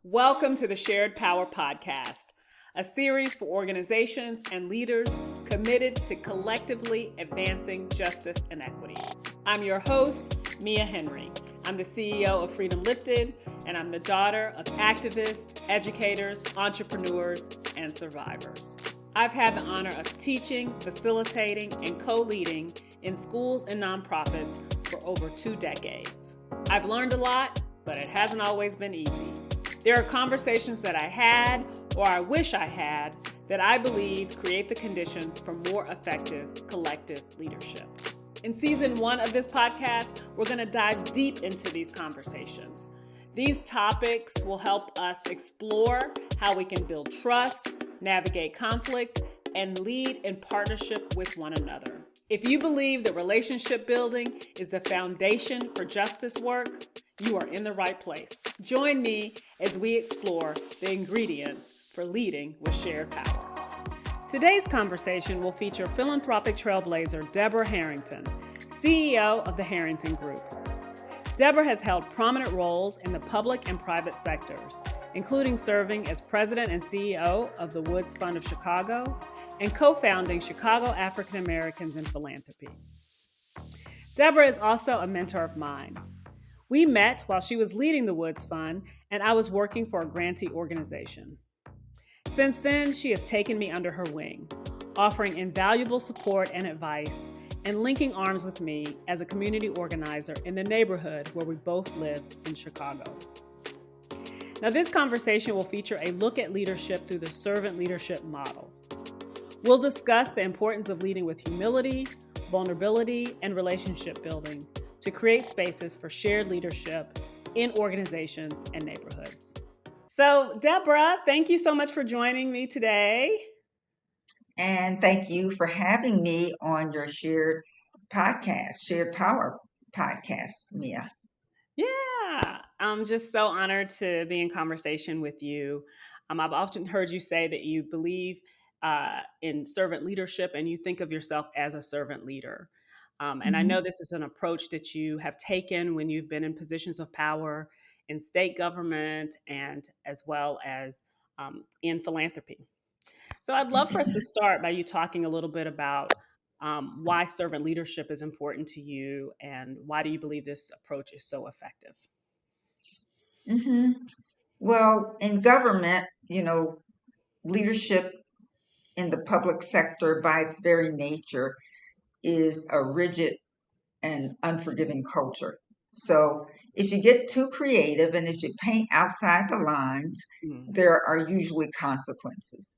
Welcome to the Shared Power Podcast, a series for organizations and leaders committed to collectively advancing justice and equity. I'm your host, Mia Henry. I'm the CEO of Freedom Lifted, and I'm the daughter of activists, educators, entrepreneurs, and survivors. I've had the honor of teaching, facilitating, and co-leading in schools and nonprofits for over 2 decades. I've learned a lot, but it hasn't always been easy. There are conversations that I had, or I wish I had, that I believe create the conditions for more effective collective leadership. In season 1 of this podcast, we're going to dive deep into these conversations. These topics will help us explore how we can build trust, navigate conflict, and lead in partnership with one another. If you believe that relationship building is the foundation for justice work, you are in the right place. Join me as we explore the ingredients for leading with shared power. Today's conversation will feature philanthropic trailblazer Deborah Harrington, CEO of the Harrington Group. Deborah has held prominent roles in the public and private sectors, including serving as president and CEO of the Woods Fund of Chicago and co-founding Chicago African Americans in Philanthropy. Deborah is also a mentor of mine. We met while she was leading the Woods Fund and I was working for a grantee organization. Since then, she has taken me under her wing, offering invaluable support and advice and linking arms with me as a community organizer in the neighborhood where we both lived in Chicago. Now, this conversation will feature a look at leadership through the servant leadership model. We'll discuss the importance of leading with humility, vulnerability, and relationship building to create spaces for shared leadership in organizations and neighborhoods. So, Deborah, thank you so much for joining me today. And thank you for having me on your shared power podcast, Mia. Yeah, I'm just so honored to be in conversation with you. I've often heard you say that you believe in servant leadership and you think of yourself as a servant leader. And I know this is an approach that you have taken when you've been in positions of power in state government and as well as in philanthropy. So I'd love for us to start by you talking a little bit about why servant leadership is important to you and why do you believe this approach is so effective? Mm-hmm. Well, in government, leadership in the public sector by its very nature is a rigid and unforgiving culture. So if you get too creative and if you paint outside the lines, Mm. there are usually consequences.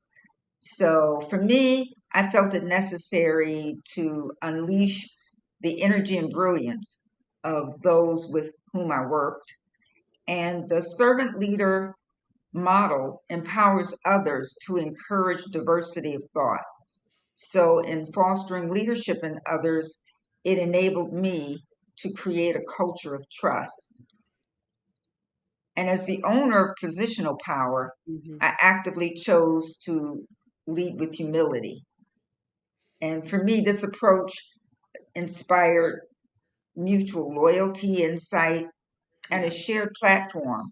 So for me, I felt it necessary to unleash the energy and brilliance of those with whom I worked. And the servant leader model empowers others to encourage diversity of thought. So, in fostering leadership in others, it enabled me to create a culture of trust. And as the owner of positional power, Hmm. I actively chose to lead with humility. And for me, this approach inspired mutual loyalty, insight, and a Yeah. shared platform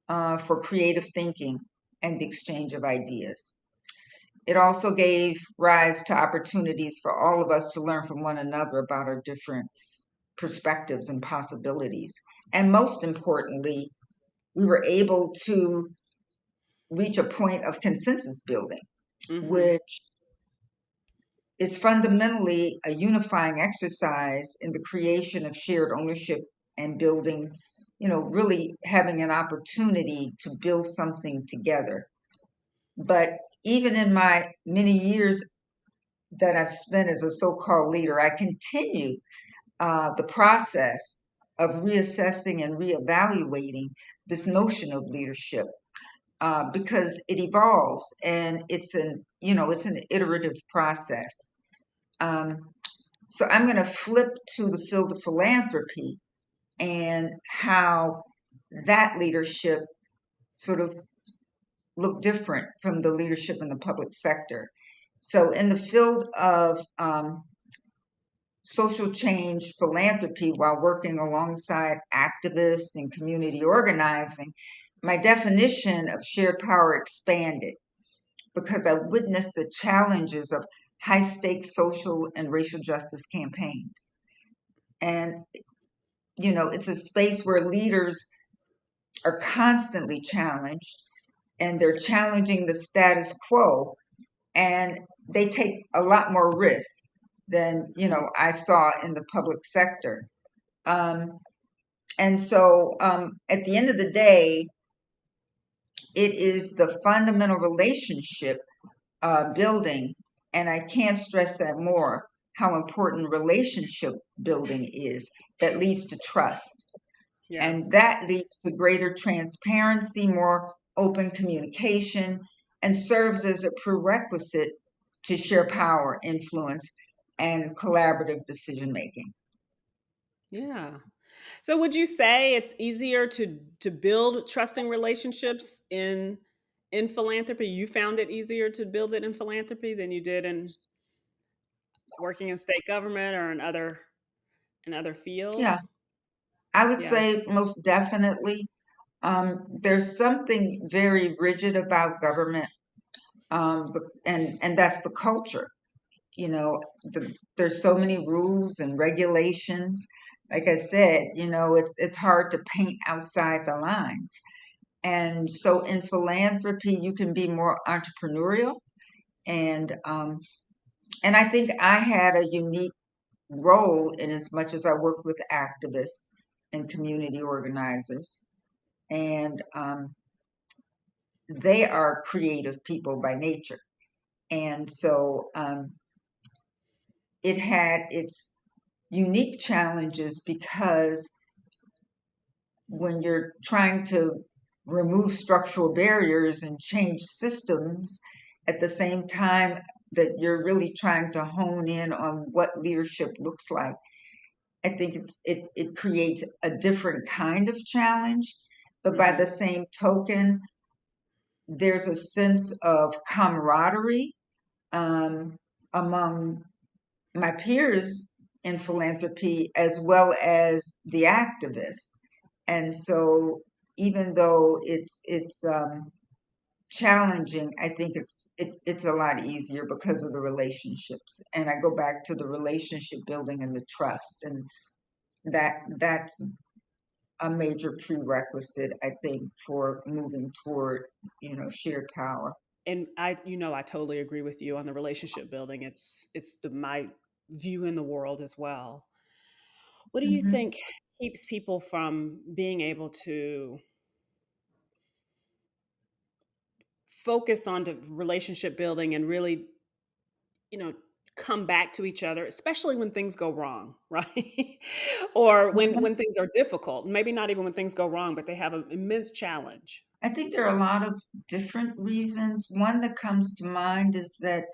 for creative thinking and the exchange of ideas. It also gave rise to opportunities for all of us to learn from one another about our different perspectives and possibilities. And most importantly, we were able to reach a point of consensus building, Hmm. which is fundamentally a unifying exercise in the creation of shared ownership and building, really having an opportunity to build something together. But even in my many years that I've spent as a so called leader, I continue the process of reassessing and reevaluating this notion of leadership because it evolves and it's an iterative process. Um, so I'm going to flip to the field of philanthropy and how that leadership sort of looked different from the leadership in the public sector. So in the field of social change philanthropy while working alongside activists and community organizing, my definition of shared power expanded because I witnessed the challenges of high stakes social and racial justice campaigns. And, it's a space where leaders are constantly challenged and they're challenging the status quo, and they take a lot more risk than, I saw in the public sector. Um, and so at the end of the day, it is the fundamental relationship building, and I can't stress that more, how important relationship building is that leads to trust. Yeah. And that leads to greater transparency, more open communication, and serves as a prerequisite to share power, influence, and collaborative decision making. Yeah. So would you say it's easier to build trusting relationships in philanthropy? You found it easier to build it in philanthropy than you did in working in state government or in other Yeah, fields? I would Yeah. say most definitely. There's something very rigid about government, and that's the culture. There's so many rules and regulations. Like I said, it's hard to paint outside the lines. And so in philanthropy, you can be more entrepreneurial, and I think I had a unique role in as much as I worked with activists and community organizers, and they are creative people by nature, and so it had its unique challenges because when you're trying to remove structural barriers and change systems at the same time that you're really trying to hone in on what leadership looks like, I think it creates a different kind of challenge. But by Hmm. the same token, there's a sense of camaraderie um, among my peers in philanthropy as well as the activists. And so even though it's challenging, I think it's a lot easier because of the relationships. And I go back to the relationship building and the trust, and that's a major prerequisite, I think, for moving toward, shared power. And I totally agree with you on the relationship building. It's my view in the world as well. What do you Hmm. think keeps people from being able to focus on the relationship building and really, you know, come back to each other, especially when things go wrong, right? Or when things are difficult. Maybe not even when things go wrong, but they have an immense challenge. I think there are a lot of different reasons. One that comes to mind is that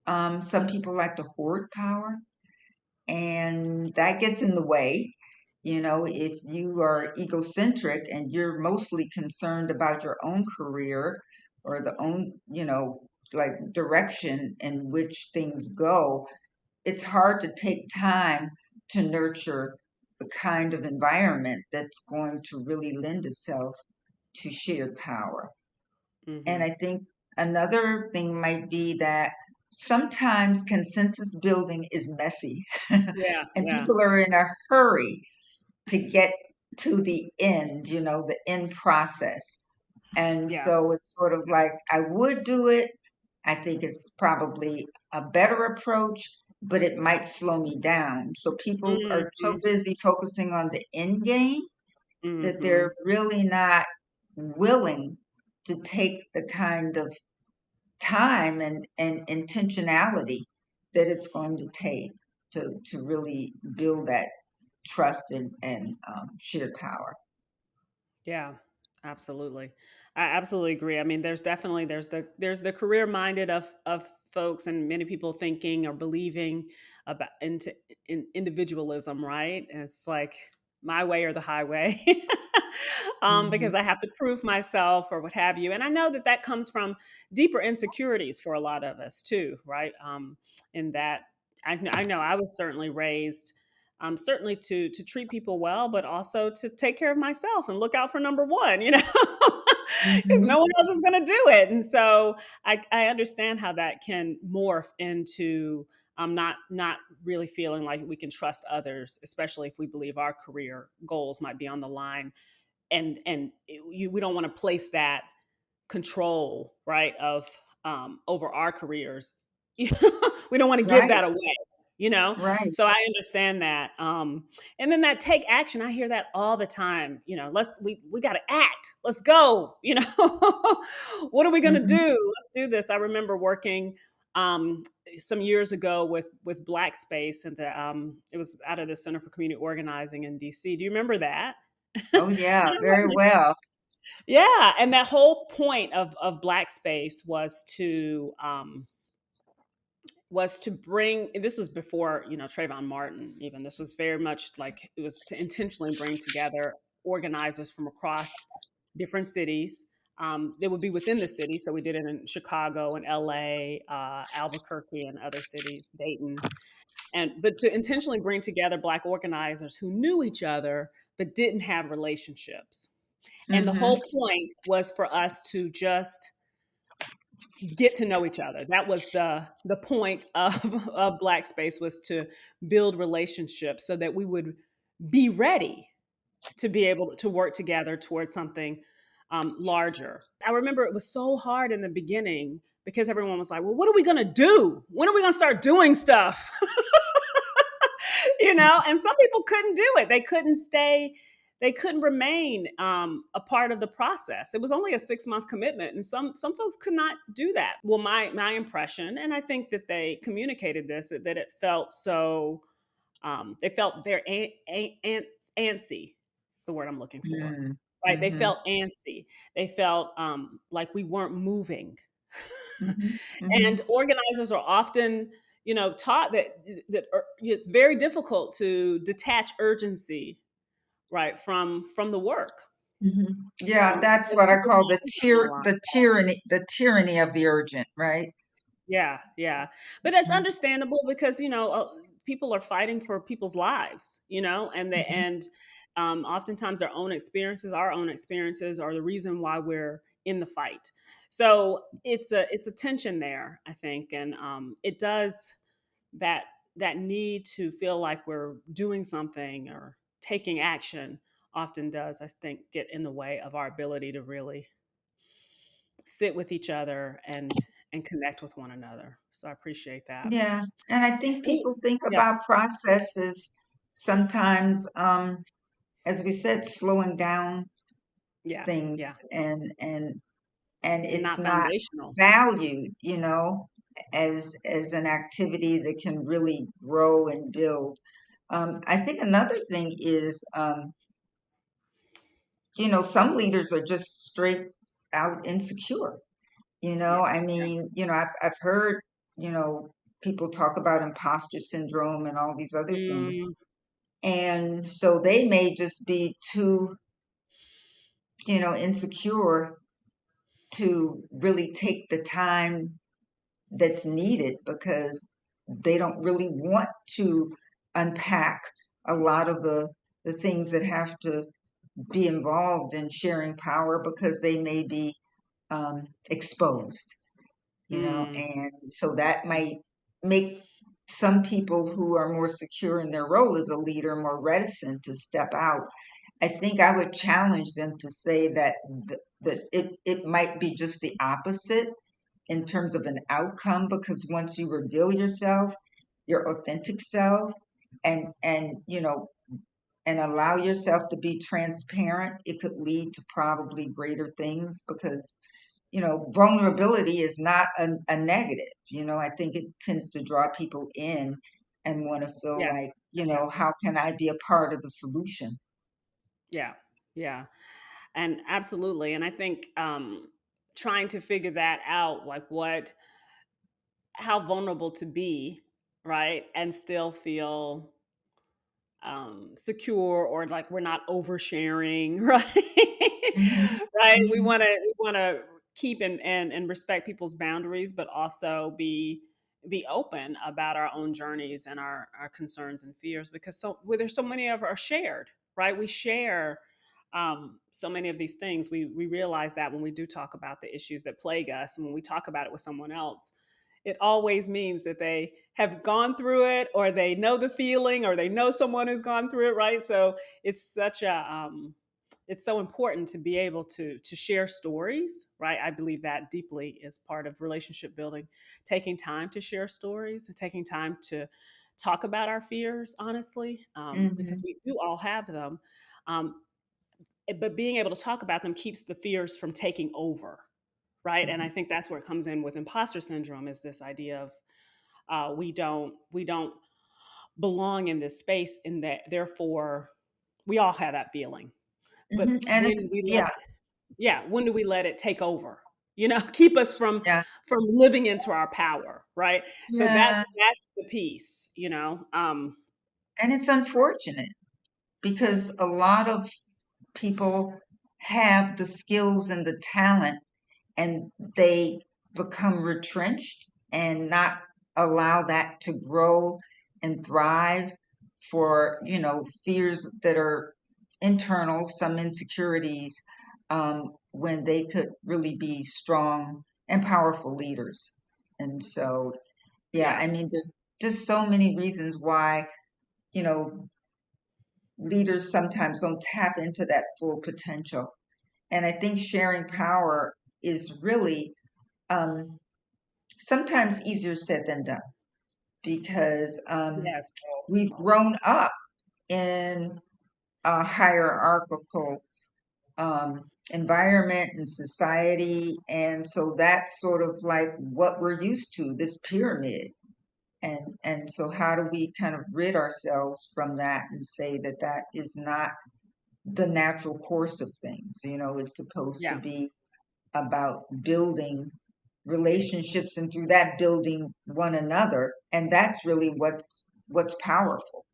some people like to hoard power, and that gets in the way. If you are egocentric and you're mostly concerned about your own career or the own, like direction in which things go, it's hard to take time to nurture the kind of environment that's going to really lend itself to shared power. And Hmm. I think another thing might be that sometimes consensus building is messy Yeah, and yeah, people are in a hurry to get to the end, the end process. And yeah. so it's sort of like, I would do it. I think it's probably a better approach, but it might slow me down. So people are so Hmm. busy focusing on the end game that Hmm. they're really not willing to take the kind of time and intentionality that it's going to take to really build that trust and shared power. Yeah, absolutely. I absolutely agree. I mean, there's the career minded of folks, and many people thinking or believing about in individualism, right? And it's like my way or the highway, because Hmm. I have to prove myself or what have you. And I know that that comes from deeper insecurities for a lot of us too, right? In that I know I was certainly raised certainly to treat people well, but also to take care of myself and look out for number one. because no Mhm. one else is going to do it. And so I understand how that can morph into not really feeling like we can trust others, especially if we believe our career goals might be on the line, we don't want to place that control, right, of over our careers. We don't want to give Right, that away, you know. right. So I understand that. And then that take action, I hear that all the time. We got to act. Let's go. What are we going to Mhm, do? Let's do this. I remember working um, some years ago with Black Space, and it was out of the Center for Community Organizing in DC. Do you remember that? oh, yeah, very well. Yeah, and that whole point of Black Space was to bring. This was before Trayvon Martin. Even this was very much like it was to intentionally bring together organizers from across different cities. They would be within the city, so we did it in Chicago and LA, Albuquerque, and other cities, Dayton, but to intentionally bring together Black organizers who knew each other but didn't have relationships. And the Mhm, whole point was for us to just get to know each other. That was the point of Black Space, was to build relationships so that we would be ready to be able to work together towards something larger. I remember it was so hard in the beginning because everyone was like, well, what are we going to do? When are we going to start doing stuff? And some people couldn't do it. They couldn't remain a part of the process. It was only a 6-month commitment, and some folks could not do that. Well, my impression, and I think that they communicated this, that it felt so. They felt very antsy. It's the word I'm looking for. mm, Right? They mhm, felt antsy. They felt like we weren't moving. mhm, And mhm, organizers are often, taught that it's very difficult to detach urgency, right, from the work, mhm. Yeah, that's because what I people's call the lives are on the line. the tyranny of the urgent, right? Yeah, yeah. But that's Mhm, understandable because, people are fighting for people's lives, mhm. and oftentimes our own experiences are the reason why we're in the fight. So it's a tension there, I think, and it does that that need to feel like we're doing something or taking action often does, I think, get in the way of our ability to really sit with each other and connect with one another. So I appreciate that. Yeah, and I think We, people think yeah, about processes sometimes, as we said, slowing down yeah, things yeah, and and it's not not foundational. valued, as an activity that can really grow and build. I think another thing is, some leaders are just straight out insecure. Yeah, I yeah. mean, I've heard, you know, people talk about imposter syndrome and all these other things. Mm, And so they may just be too, insecure to really take the time that's needed because they don't really want to unpack a lot of the things that have to be involved in sharing power because they may be exposed, mm, and so that might make some people who are more secure in their role as a leader more reticent to step out. I think I would challenge them to say that it might be just the opposite in terms of an outcome, because once you reveal yourself, your authentic self, and and allow yourself to be transparent, it could lead to probably greater things because vulnerability is not a negative. I think it tends to draw people in and want to feel like, yes, yes, how can I be a part of the solution? yeah, yeah, and absolutely. And I think trying to figure that out, like how vulnerable to be, right, and still feel secure, or like we're not oversharing, right? Hmm. Right. We Hmm. want to we want to keep and respect people's boundaries, but also be open about our own journeys and our concerns and fears, because there's so many of our shared, right? We share So many of these things, we realize that when we do talk about the issues that plague us, and when we talk about it with someone else, it always means that they have gone through it, or they know the feeling, or they know someone who's gone through it, right? So it's such a it's so important to be able to share stories, right? I believe that deeply is part of relationship building, taking time to share stories and taking time to talk about our fears honestly, because Hmm. we do all have them. Um, but being able to talk about them keeps the fears from taking over, right? And I think that's where it comes in with imposter syndrome, is this idea of we don't belong in this space, and that therefore we all have that feeling. But Hmm. And it's, yeah, when do we let it take over, keep us yeah, from living into our power, right? So yeah. that's the piece, And it's unfortunate because a lot of people have the skills and the talent, and they become retrenched and not allow that to grow and thrive for, fears that are internal, some insecurities, when they could really be strong and powerful leaders. And so, yeah, Yeah. I mean, there's just so many reasons why, you know, leaders sometimes don't tap into that full potential. And I think sharing power is really, um, sometimes easier said than done because, Yes. we've grown up in a hierarchical, environment and society. And so that's sort of like what we're used to, this pyramid. And so how do we kind of rid ourselves from that and say that that is not the natural course of things? It's supposed to Yeah. be about building relationships, and through that building one another, and that's really what's powerful.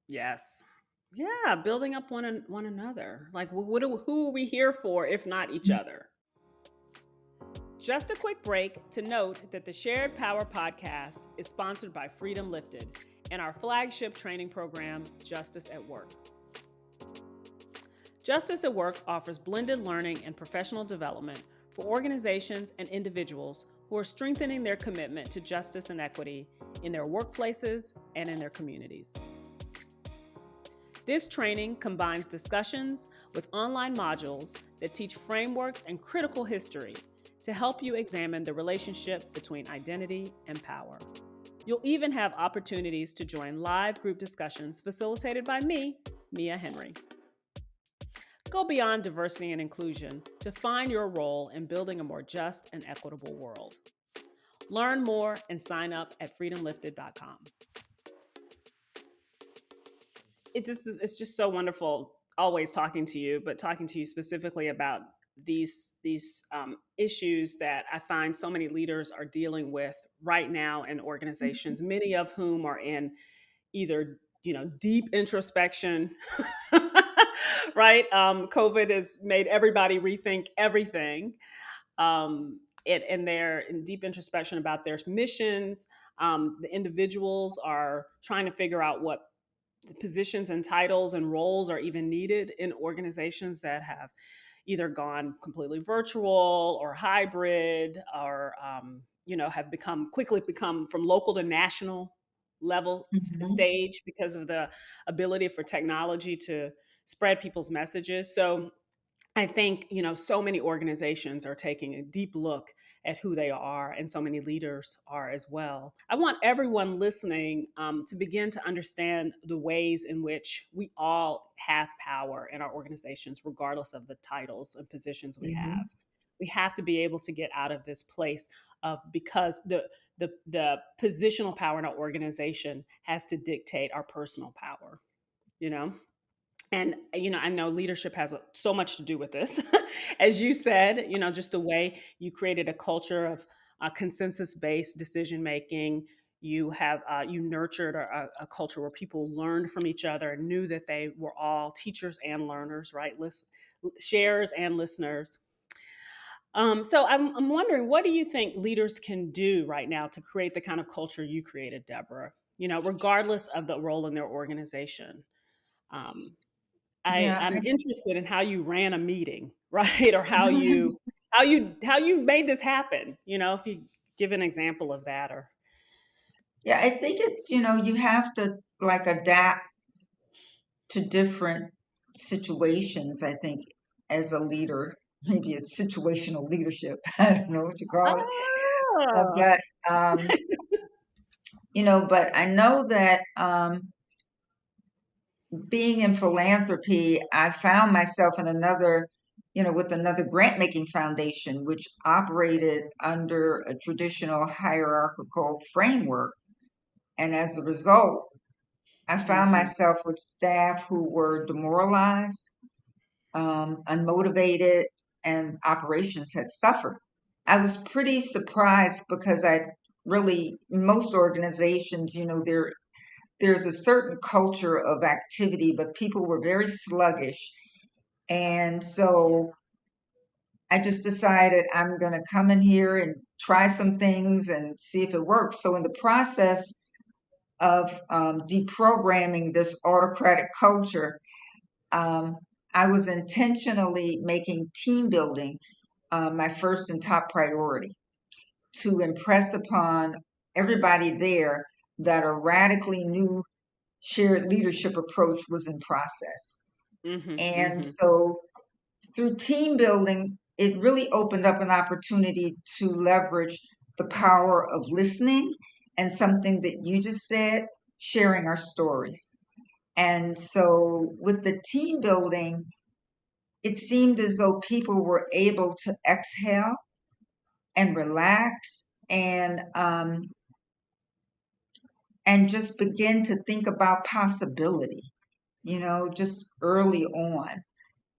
Yes. Yeah, building up one another. Like, who are we here for if not each other? Just a quick break to note that the Shared Power podcast is sponsored by Freedom Lifted and our flagship training program, Justice at Work. Justice at Work offers blended learning and professional development for organizations and individuals who are strengthening their commitment to justice and equity in their workplaces and in their communities. This training combines discussions with online modules that teach frameworks and critical history to help you examine the relationship between identity and power. You'll even have opportunities to join live group discussions facilitated by me, Mia Henry. Go beyond diversity and inclusion to find your role in building a more just and equitable world. Learn more and sign up at freedomlifted.com. It's just so wonderful always talking to you, but talking to you specifically about these issues that I find so many leaders are dealing with right now in organizations, many of whom are in either deep introspection, right? COVID has made everybody rethink everything, and they're in deep introspection about their missions. The individuals are trying to figure out what positions and titles and roles are even needed in organizations that have either gone completely virtual or hybrid, or have quickly become from local to national level Mhm. stage because of the ability for technology to spread people's messages. So I think, so many organizations are taking a deep look at who they are, and so many leaders are as well. I want everyone listening to begin to understand the ways in which we all have power in our organizations, regardless of the titles and positions we have. Mhm. We have to be able to get out of this place of, because the positional power in our organization has to dictate our personal power, you know? And I know leadership has so much to do with this. As you said, just the way you created a culture of consensus based decision making. You nurtured a culture where people learned from each other and knew that they were all teachers and learners, right? Sharers and listeners. So I'm wondering, what do you think leaders can do right now to create the kind of culture you created, Deborah, regardless of the role in their organization? Um, Yeah. I'm interested in how you ran a meeting, right? Or how you made this happen. If you give an example of that, or Yeah, I think it's, you have to like adapt to different situations, I think, as a leader. Maybe it's situational leadership. I don't know what you call it. oh, But but I know that being in philanthropy, I found myself in another, with another grant making foundation, which operated under a traditional hierarchical framework. And as a result, I found hmm myself with staff who were demoralized, unmotivated, and operations had suffered. I was pretty surprised because most organizations, there's a certain culture of activity, but people were very sluggish. And so I just decided I'm going to come in here and try some things and see if it works. So, in the process of deprogramming this autocratic culture, um, I was intentionally making team building my first and top priority to impress upon everybody there that a radically new shared leadership approach was in process. hmm And hmm so through team building, it really opened up an opportunity to leverage the power of listening and something that you just said, sharing our stories. And so with the team building, it seemed as though people were able to exhale and relax and just begin to think about possibility, just early on.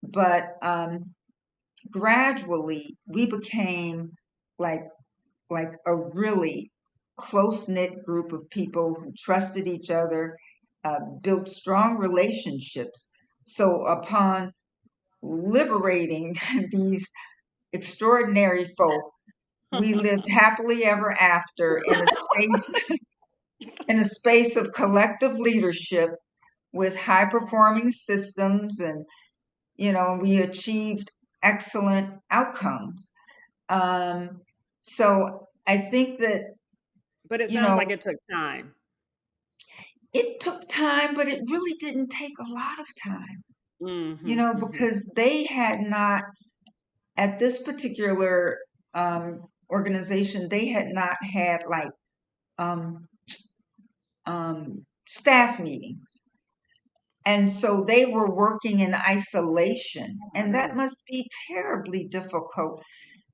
But gradually, we became like like a really close knit group of people who trusted each other, built strong relationships. So upon liberating these extraordinary folk, we lived happily ever after in a space of collective leadership with high performing systems, and we achieved excellent outcomes. um, so I think that But it you sounds know like it took time. it took time, but it really didn't take a lot of time, hmm hmm because they had not, at this particular organization, they had not had like um, staff meetings. And so they were working in isolation, and that Yes. must be terribly difficult.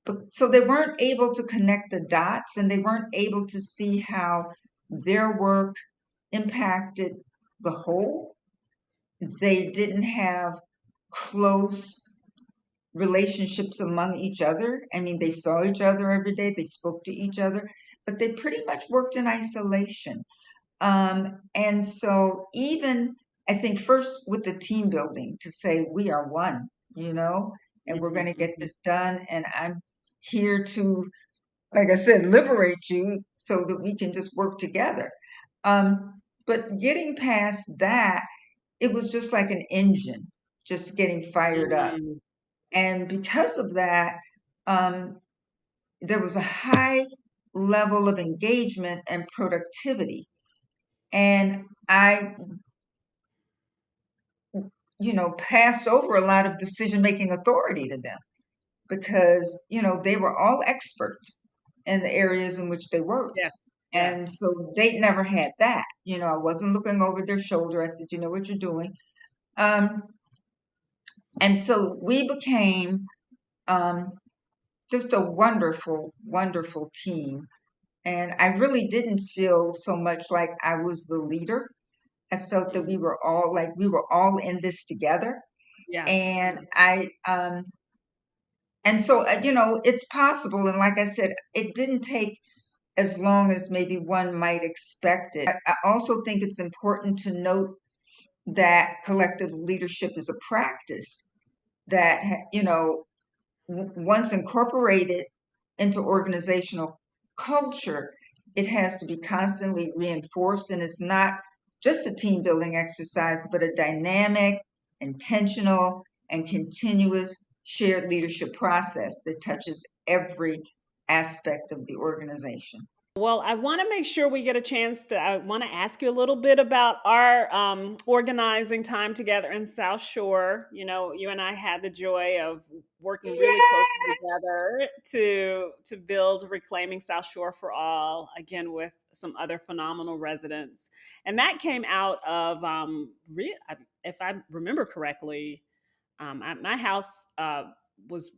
But so they weren't able to connect the dots, and they weren't able to see how their work impacted the whole. They didn't have close relationships among each other. I mean, they saw each other every day, they spoke to each other, but they pretty much worked in isolation. And so, even I think first with the team building to say we are one, and we're going to get hmm this done. And I'm here to, like I said, liberate you so that we can just work together. But getting past that, it was just like an engine just getting fired up. hmm And because of that, um, there was a high level of engagement and productivity. And I, passed over a lot of decision making authority to them because, they were all experts in the areas in which they worked. Yes. Yeah. And so they never had that. I wasn't looking over their shoulder. I said, you know what you're doing. Um, and so we became um, just a wonderful, wonderful team. And I really didn't feel so much like I was the leader. I felt that hmm we were all in this together. Yeah. And it's possible. And like I said, it didn't take as long as maybe one might expect it. I also think it's important to note that collective leadership is a practice that, once incorporated into organizational culture, it has to be constantly reinforced. And it's not just a team building exercise, but a dynamic, intentional, and continuous shared leadership process that touches every aspect of the organization. Well, I want to make sure we get a chance to. I want to ask you a little bit about our organizing time together in South Shore. You know, you and I had the joy of working really closely Yes. together to build Reclaiming South Shore for All, again with some other phenomenal residents, and that came out of if I remember correctly, my house was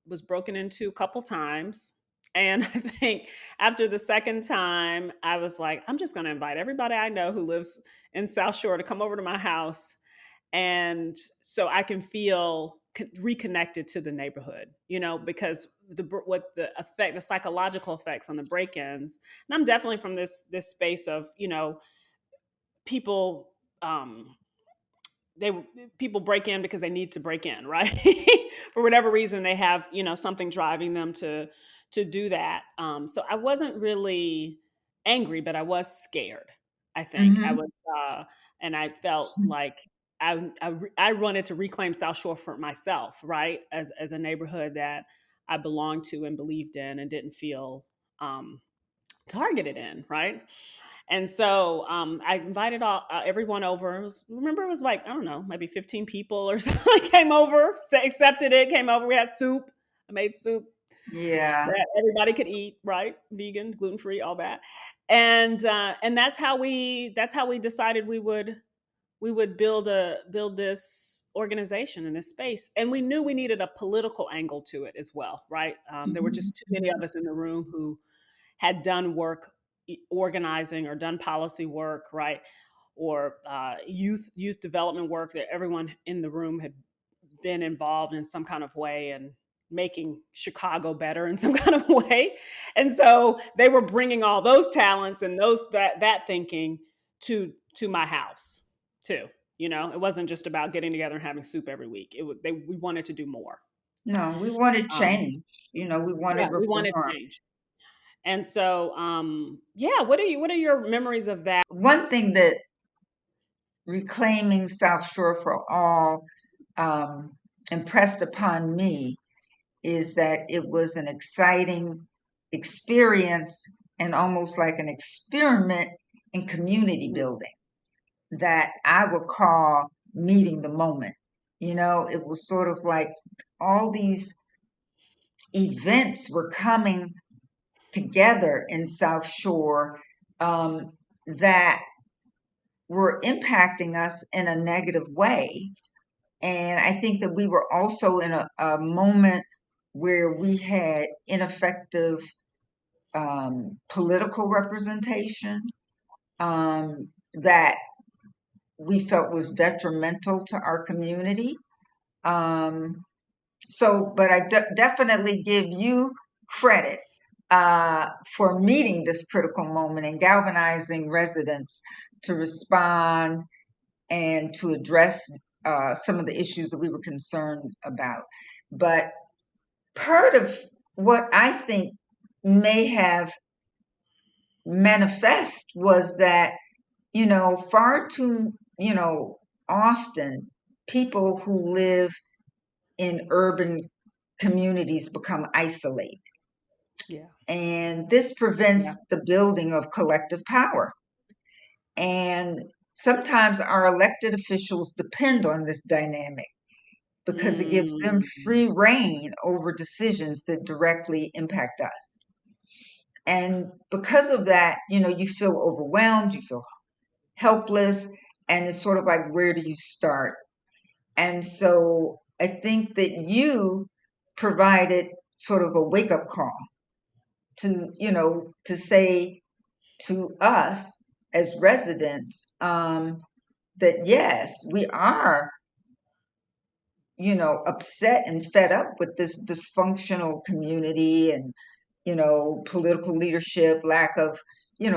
was broken into a couple times, and I think after the second time, I was like, I'm just going to invite everybody I know who lives in South Shore to come over to my house, and so I can feel reconnected to the neighborhood. You know, because the psychological effects on the break-ins, and I'm definitely from this space of people. They People break in because they need to break in, right? For whatever reason, they have something driving them to do that. So I wasn't really angry, but I was scared. I think I Mm-hmm. was, and I felt like I wanted to reclaim South Shore for myself, right? As a neighborhood that I belonged to and believed in, and didn't feel um, targeted in, right? And so I invited everyone over. Remember, it was like, I don't know, maybe 15 people or something came over, accepted it, came over. We had soup. I made soup Yeah. that everybody could eat, right? Vegan, gluten free, all that. And that's how we decided we would build this organization in this space. And we knew we needed a political angle to it as well, right? There were Mhm. just too many of us in the room who had done work organizing or done policy work, right? Or youth development work, that everyone in the room had been involved in some kind of way and making Chicago better in some kind of way. And so they were bringing all those talents and that thinking to my house too. It wasn't just about getting together and having soup every week. We wanted to do more. No, we wanted Um, change. We wanted yeah, we reform. wanted change. And so, yeah, what are your memories of that? One thing that reclaiming South Shore for all um, impressed upon me is that it was an exciting experience and almost like an experiment in community Mhm. building that I would call meeting the moment. It was sort of like all these events were coming together in South Shore um, that were impacting us in a negative way. And I think that we were also in a moment where we had ineffective political representation that we felt was detrimental to our community. Um, but I definitely give you credit for meeting this critical moment and galvanizing residents to respond and to address some of the issues that we were concerned about. But part of what I think may have manifest was that, far too, often people who live in urban communities become isolated. Yeah, And this prevents yeah. the building of collective power. And sometimes our elected officials depend on this dynamic because it gives them Mm, free reign over decisions that directly impact us. And because of that, you feel overwhelmed, you feel helpless, and it's sort of like, where do you start? And so I think that you provided sort of a wake up call to say to us as residents that yes, we are, upset and fed up with this dysfunctional community and, political leadership, lack of,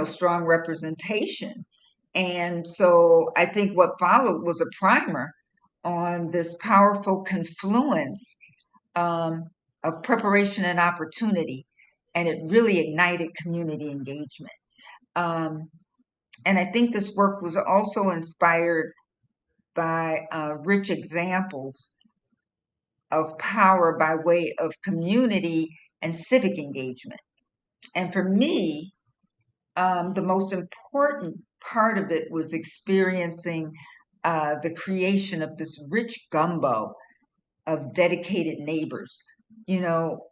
strong representation. And so I think what followed was a primer on this powerful confluence um, of preparation and opportunity. And it really ignited community engagement. Um, and I think this work was also inspired by rich examples of power by way of community and civic engagement. And for me, the most important part of it was experiencing the creation of this rich gumbo of dedicated neighbors.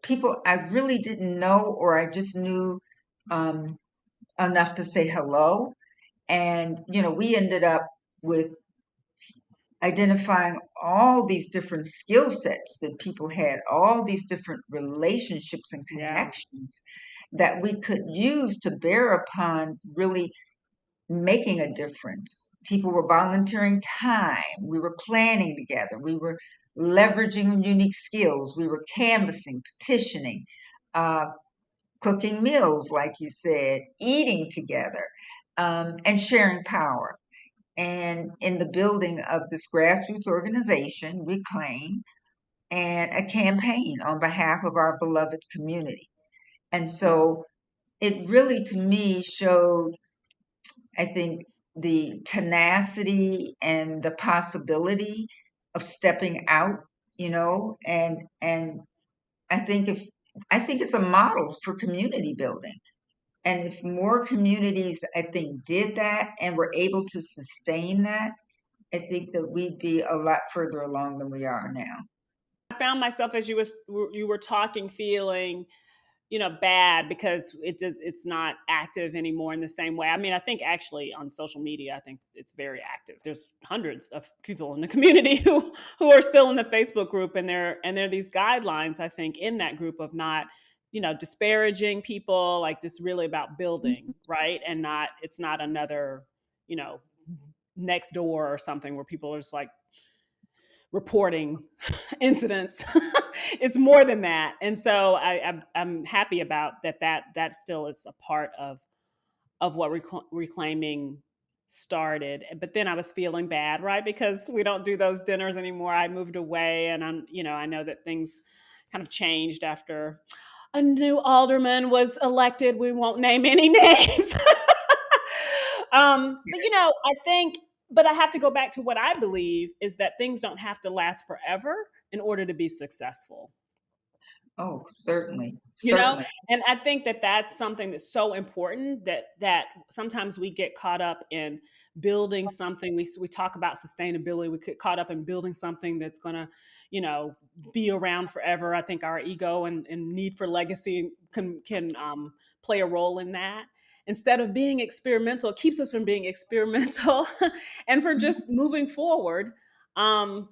People I really didn't know, or I just knew um, enough to say hello. And, we ended up with identifying all these different skill sets that people had, all these different relationships and Yeah. connections that we could use to bear upon really making a difference. People were volunteering time. We were planning together. We were leveraging unique skills. We were canvassing, petitioning, uh, cooking meals, like you said, eating together, and sharing power. And in the building of this grassroots organization, Reclaim, and a campaign on behalf of our beloved community. And Yeah. so it really, to me, showed, I think, the tenacity and the possibility of stepping out, and I think if I think it's a model for community building. And if more communities, I think, did that and were able to sustain that, I think that we'd be a lot further along than we are now. I found myself as you were talking feeling, bad because it's not active anymore in the same way. I mean, I think actually on social media, I think it's very active. There's hundreds of people in the community who are still in the Facebook group, and there are these guidelines, I think, in that group of not, disparaging people. Like, this really about building, right? And not it's not another, you know, next door or something where people are just like reporting incidents. It's more than that, and so I'm happy about that. That still is a part of what reclaiming started. But then I was feeling bad, right? Because we don't do those dinners anymore. I moved away, and I know that things kind of changed after a new alderman was elected. We won't name any names. But I think, but I have to go back to what I believe is that things don't have to last forever in order to be successful. Oh, certainly, you know certainly. and I think that that's something that's so important, that sometimes we get caught up in building something. We talk about sustainability. We get caught up in building something that's going to you know be around forever. I think our ego and need for legacy can play a role in that, instead of being experimental. It keeps us from being experimental and for just moving forward, um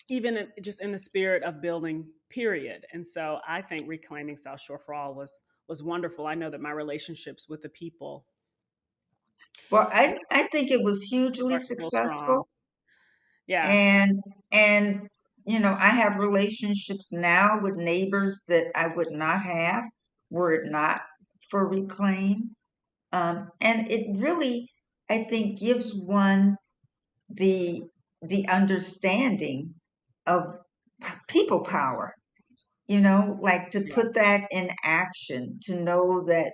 even just in the spirit of building, period. And so I think reclaiming South Shore for All was wonderful. I know that my relationships with the people Well, I think it was hugely are still strong. successful. Yeah. And and I have relationships now with neighbors that I would not have were it not for Reclaim. And it really, I think, gives one the understanding of people power, like to Yeah. put that in action, to know that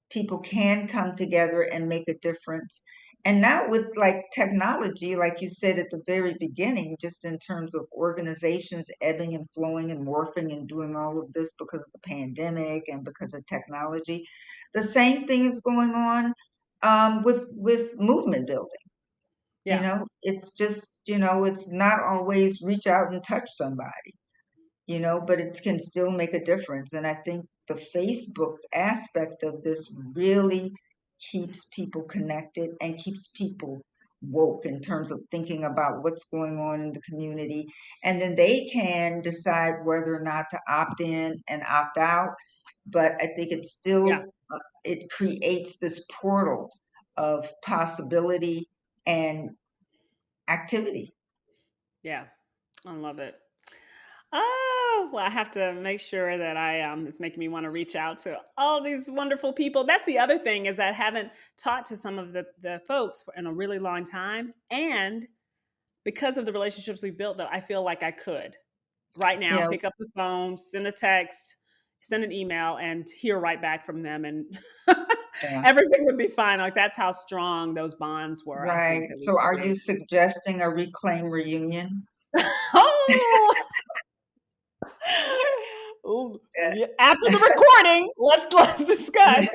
people can come together and make a difference. And now with like technology, like you said at the very beginning, just in terms of organizations ebbing and flowing and morphing and doing all of this because of the pandemic and because of technology, the same thing is going on with movement building. Yeah. It's just, it's not always reach out and touch somebody, but it can still make a difference. And I think the Facebook aspect of this really keeps people connected and keeps people woke in terms of thinking about what's going on in the community. And then they can decide whether or not to opt in and opt out. But I think it Yeah. still it creates this portal of possibility and activity. Yeah. I love it. Oh, well, I have to make sure that it's making me want to reach out to all these wonderful people. That's the other thing, is I haven't talked to some of the folks in a really long time. And because of the relationships we've built, though, I feel like I could right now Yeah, pick up the phone, send a text, send an email, and hear right back from them. And Yeah. everything would be fine. Like that's how strong those bonds were. I think Right. that we So are you created. suggesting a reclaim reunion? Oh, Ooh, Yeah. yeah, after the recording, let's discuss.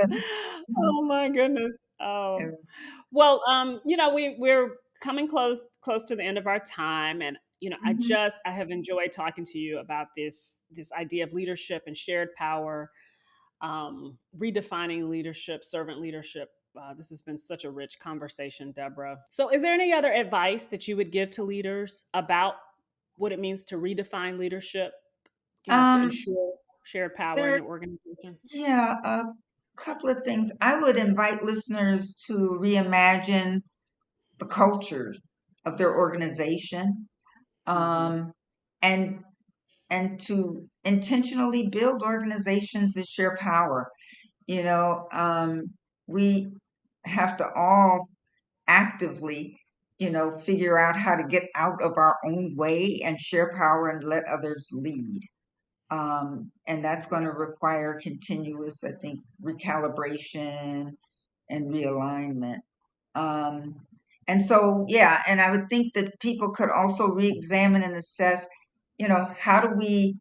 Oh my goodness. Well, we're coming close to the end of our time, and Mhm. I have enjoyed talking to you about this idea of leadership and shared power, redefining leadership, servant leadership. This has been such a rich conversation, Deborah. So, is there any other advice that you would give to leaders about what it means to redefine leadership? To Um, ensure shared power in there, their organizations. yeah, a couple of things. I would invite listeners to reimagine the cultures of their organization, Hmm. um, and to intentionally build organizations that share power. You know, we have to all actively, figure out how to get out of our own way and share power and let others lead. And that's going to require continuous, I think, recalibration and realignment. Um, and so, yeah, and I would think that people could also re-examine and assess, how do we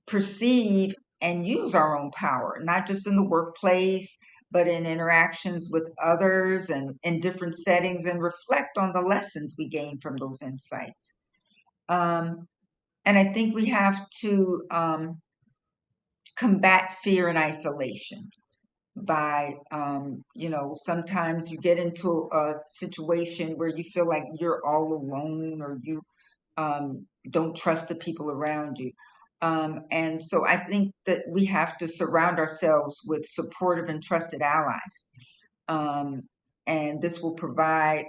perceive and use our own power, not just in the workplace, but in interactions with others and in different settings, and reflect on the lessons we gain from those insights. Um, and I think we have to combat fear and isolation by, sometimes you get into a situation where you feel like you're all alone, or you don't trust the people around you. And so I think that we have to surround ourselves with supportive and trusted allies. Um, and this will provide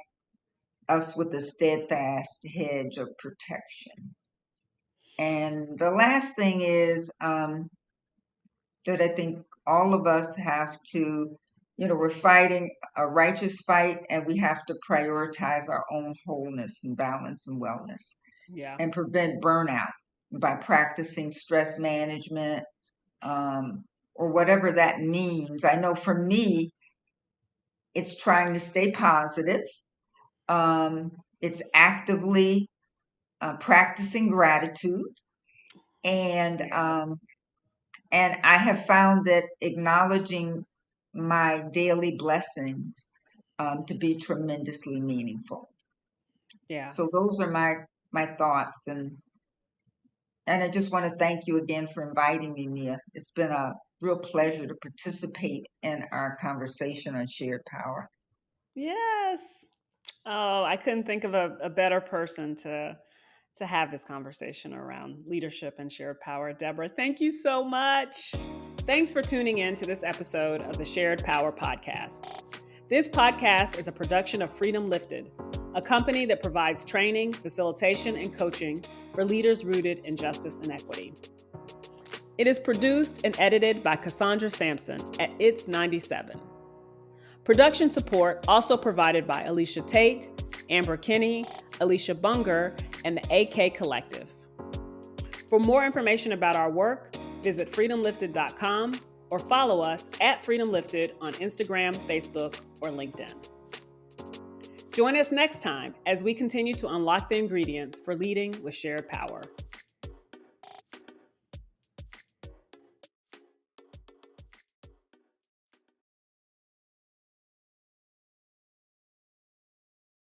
us with a steadfast hedge of protection. And the last thing is, that I think all of us have to, we're fighting a righteous fight, and we have to prioritize our own wholeness and balance and wellness, Yeah. and prevent burnout by practicing stress management, or whatever that means. I know for me, it's trying to stay positive. Um, it's actively practicing gratitude, and Yeah. I have found that acknowledging my daily blessings to be tremendously meaningful. Yeah. So those are my thoughts, and I just want to thank you again for inviting me, Mia. It's been a real pleasure to participate in our conversation on shared power. Yes. Oh, I couldn't think of a better person to have this conversation around leadership and shared power. Deborah, thank you so much. Thanks for tuning in to this episode of the Shared Power Podcast. This podcast is a production of Freedom Lifted, a company that provides training, facilitation, and coaching for leaders rooted in justice and equity. It is produced and edited by Cassandra Sampson at It's 97. Production support also provided by Alicia Tate, Amber Kinney, Alicia Bunger, and the AK Collective. For more information about our work, visit freedomlifted.com or follow us at Freedom Lifted on Instagram, Facebook, or LinkedIn. Join us next time as we continue to unlock the ingredients for leading with shared power.